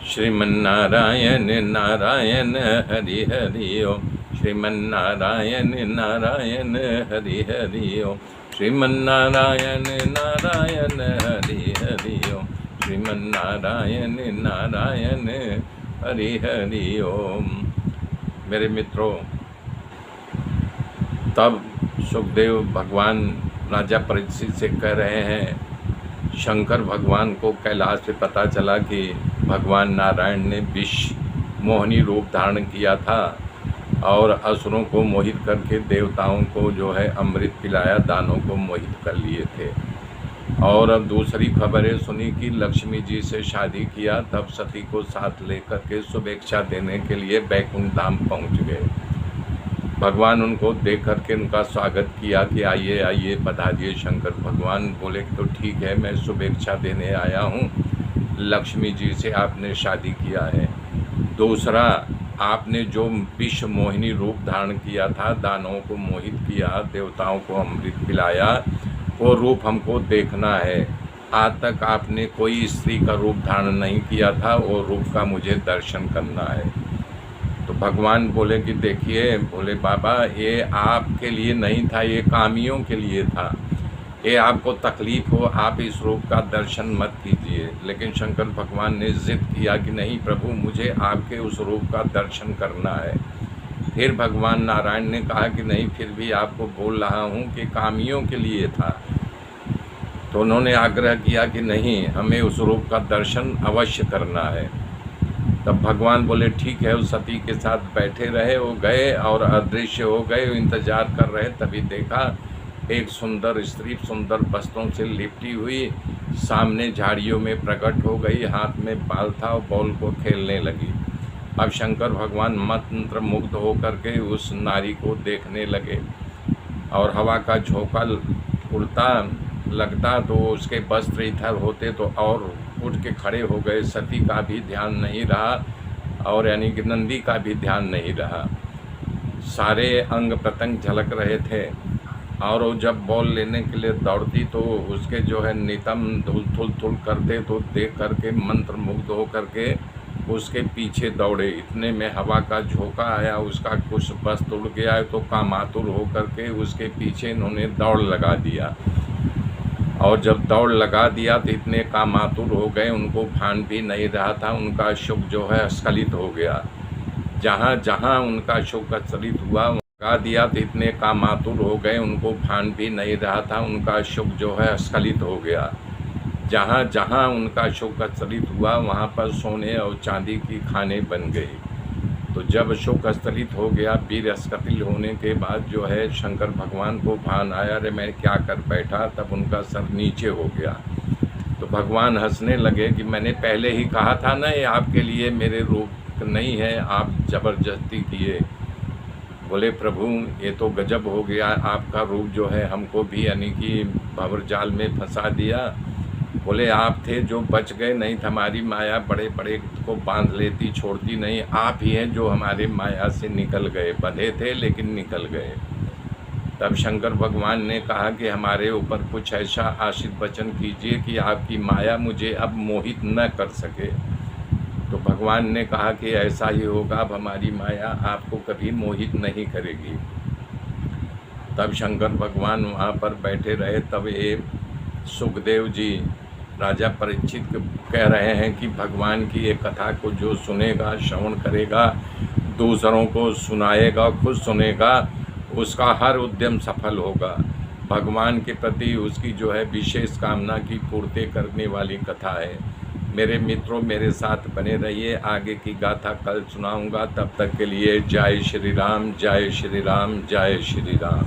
श्रीमन्नारायण नारायण हरि हरि ओम। श्रीमन्नारायण नारायण हरि हरि ओम। श्रीमन्नारायण नारायण हरि हरि ओम। श्रीमन्नारायण नारायण हरि हरि ओम। मेरे मित्रों, तब सुखदेव भगवान राजा परीक्षित से कह रहे हैं, शंकर भगवान को कैलाश से पता चला कि भगवान नारायण ने विष मोहिनी रूप धारण किया था और असुरों को मोहित करके देवताओं को जो है अमृत पिलाया, दानों को मोहित कर लिए थे। और अब दूसरी खबरें सुनी कि लक्ष्मी जी से शादी किया, तब सती को साथ लेकर के शुभेच्छा देने के लिए बैकुंठ धाम पहुँच गए। भगवान उनको देख करके उनका स्वागत किया कि आइए आइए पधारिए। शंकर भगवान बोले कि तो ठीक है, मैं शुभेच्छा देने आया हूँ, लक्ष्मी जी से आपने शादी किया है। दूसरा, आपने जो विश्व मोहिनी रूप धारण किया था, दानवों को मोहित किया, देवताओं को अमृत पिलाया, वो रूप हमको देखना है। आज तक आपने कोई स्त्री का रूप धारण नहीं किया था, वो रूप का मुझे दर्शन करना है। तो भगवान बोले कि देखिए भोले बाबा, ये आपके लिए नहीं था, ये कामियों के लिए था। ये आपको तकलीफ़ हो, आप इस रूप का दर्शन मत कीजिए। लेकिन शंकर भगवान ने जिद किया कि नहीं प्रभु, मुझे आपके उस रूप का दर्शन करना है। फिर भगवान नारायण ने कहा कि नहीं, फिर भी आपको बोल रहा हूँ कि कामियों के लिए था। तो उन्होंने आग्रह किया कि नहीं, हमें उस रूप का दर्शन अवश्य करना है। तब भगवान बोले ठीक है, उस सती के साथ बैठे रहे। वो गए और अदृश्य हो गए, इंतजार कर रहे। तभी देखा एक सुंदर स्त्री सुंदर वस्त्रों से लिपटी हुई सामने झाड़ियों में प्रकट हो गई, हाथ में बाल था और बॉल को खेलने लगी। अब शंकर भगवान मंत्र मुग्ध होकर के उस नारी को देखने लगे और हवा का झोंका उड़ता लगता तो उसके वस्त्र इधर होते तो और उठ के खड़े हो गए। सती का भी ध्यान नहीं रहा और यानी कि नंदी का भी ध्यान नहीं रहा, सारे अंग प्रत्यंग झलक रहे थे। और वो जब बॉल लेने के लिए दौड़ती तो उसके जो है नितम धुल थुल करते, तो देख करके मंत्र मुग्ध हो करके उसके पीछे दौड़े। इतने में हवा का झोंका आया, उसका कुछ वस्त्र उड़ गया, तो कामातुर हो करके उसके पीछे इन्होंने दौड़ लगा दिया। और जब दौड़ लगा दिया तो इतने कामातुर हो गए, उनको भान भी नहीं रहा था, उनका शुक जो है स्खलित हो गया। जहाँ जहाँ उनका शुक स्खलित हुआ लगा दिया तो इतने कामातुर हो गए, उनको भान भी नहीं रहा था, उनका शुक जो है स्खलित हो गया। जहाँ जहाँ उनका शुक स्खलित हुआ वहाँ पर सोने और चांदी की खाने बन गई। तो जब शोक स्थलित हो गया, वीर स्खलित होने के बाद जो है शंकर भगवान को भान आया, अरे मैं क्या कर बैठा, तब उनका सर नीचे हो गया। तो भगवान हंसने लगे कि मैंने पहले ही कहा था ना, ये आपके लिए मेरे रूप नहीं है, आप ज़बरदस्ती किए। बोले प्रभु, ये तो गजब हो गया, आपका रूप जो है हमको भी यानी कि भंवरजाल में फंसा दिया। बोले आप थे जो बच गए, नहीं तो हमारी माया बड़े बड़े को बांध लेती, छोड़ती नहीं। आप ही हैं जो हमारे माया से निकल गए, बंधे थे लेकिन निकल गए। तब शंकर भगवान ने कहा कि हमारे ऊपर कुछ ऐसा आशीष वचन कीजिए कि आपकी माया मुझे अब मोहित न कर सके। तो भगवान ने कहा कि ऐसा ही होगा, अब हमारी माया आपको कभी मोहित नहीं करेगी। तब शंकर भगवान वहाँ पर बैठे रहे। तब ये सुखदेव जी राजा परीक्षित कह रहे हैं कि भगवान की एक कथा को जो सुनेगा, श्रवण करेगा, दूसरों को सुनाएगा, खुद सुनेगा, उसका हर उद्यम सफल होगा। भगवान के प्रति उसकी जो है विशेष कामना की पूर्ति करने वाली कथा है। मेरे मित्रों, मेरे साथ बने रहिए, आगे की गाथा कल सुनाऊंगा। तब तक के लिए जय श्री राम, जय श्री राम, जय श्री राम।